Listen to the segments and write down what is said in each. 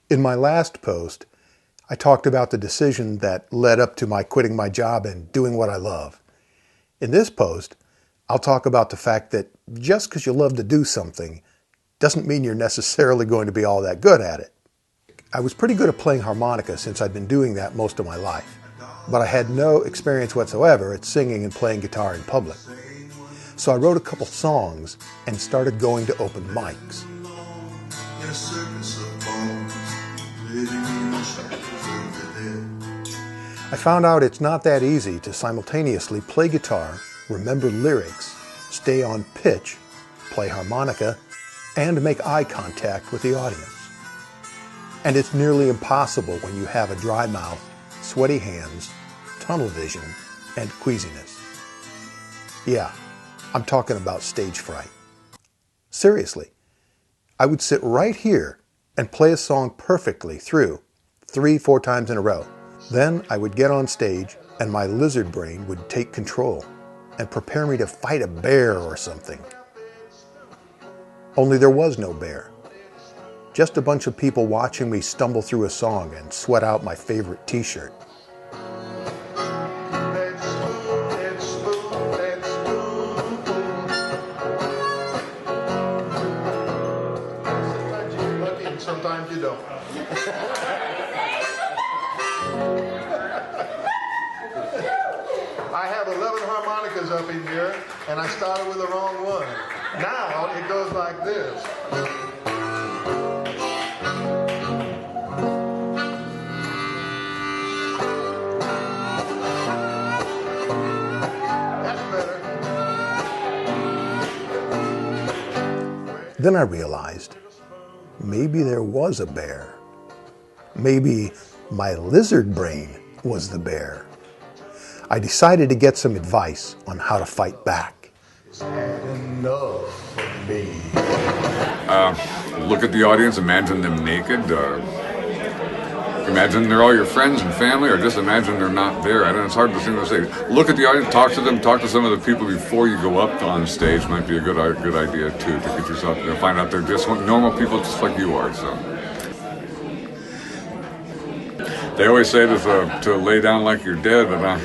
In my last post, I talked about the decision that led up to my quitting my job and doing what I love. In this post, I'll talk about the fact that just because you love to do something doesn't mean you're necessarily going to be all that good at it. I was pretty good at playing harmonica since I'd been doing that most of my life, but I had no experience whatsoever at singing and playing guitar in public. So I wrote a couple songs and started going to open mics. I found out it's not that easy to simultaneously play guitar, remember lyrics, stay on pitch, play harmonica, and make eye contact with the audience. And it's nearly impossible when you have a dry mouth, sweaty hands, tunnel vision, and queasiness. Yeah, I'm talking about stage fright. Seriously, I would sit right here and play a song perfectly through 3-4 times in a row. Then I would get on stage and my lizard brain would take control and prepare me to fight a bear or something. Only there was no bear. Just a bunch of people watching me stumble through a song and sweat out my favorite t-shirt. Sometimes you don't. I have 11 harmonicas up in here, and I started with the wrong one. Now it goes like this. That's better. Then I realized maybe there was a bear. Maybe my lizard brain was the bear. I decided to get some advice on how to fight back. Had enough of me. Look at the audience, imagine them naked. Imagine they're all your friends and family, or just imagine they're not there. I don't know, it's hard to say. Look at the audience, talk to them, talk to some of the people before you go up on stage. Might be a good idea too, to get yourself, find out they're just normal people just like you are. So they always say to lay down like you're dead, but I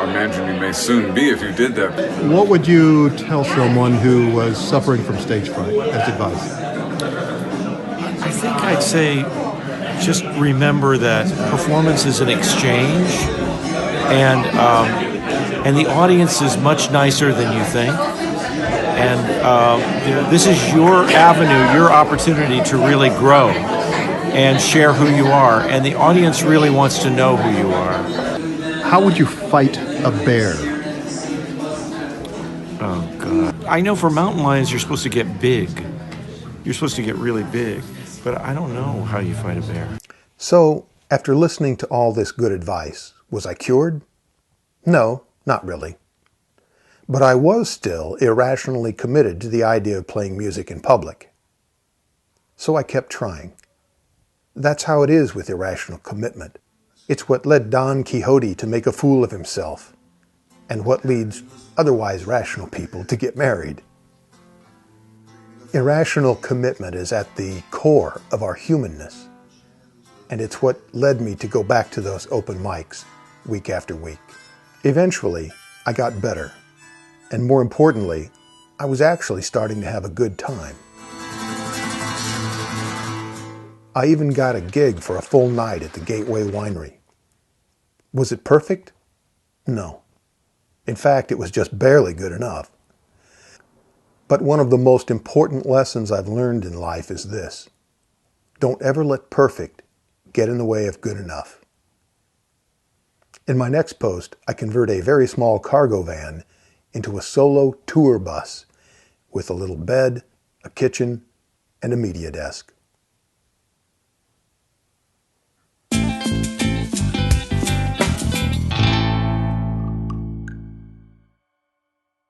imagine you may soon be if you did that. What would you tell someone who was suffering from stage fright as advice? I think I'd say just remember that performance is an exchange, and the audience is much nicer than you think. And this is your avenue, your opportunity to really grow and share who you are. And the audience really wants to know who you are. How would you fight a bear? Oh, God. I know for mountain lions, you're supposed to get big. You're supposed to get really big. But I don't know how you fight a bear. So, after listening to all this good advice, was I cured? No, not really. But I was still irrationally committed to the idea of playing music in public. So I kept trying. That's how it is with irrational commitment. It's what led Don Quixote to make a fool of himself, and what leads otherwise rational people to get married. Irrational commitment is at the core of our humanness, and it's what led me to go back to those open mics week after week. Eventually, I got better, and more importantly, I was actually starting to have a good time. I even got a gig for a full night at the Gateway Winery. Was it perfect? No. In fact, it was just barely good enough. But one of the most important lessons I've learned in life is this: don't ever let perfect get in the way of good enough. In my next post, I convert a very small cargo van into a solo tour bus with a little bed, a kitchen, and a media desk.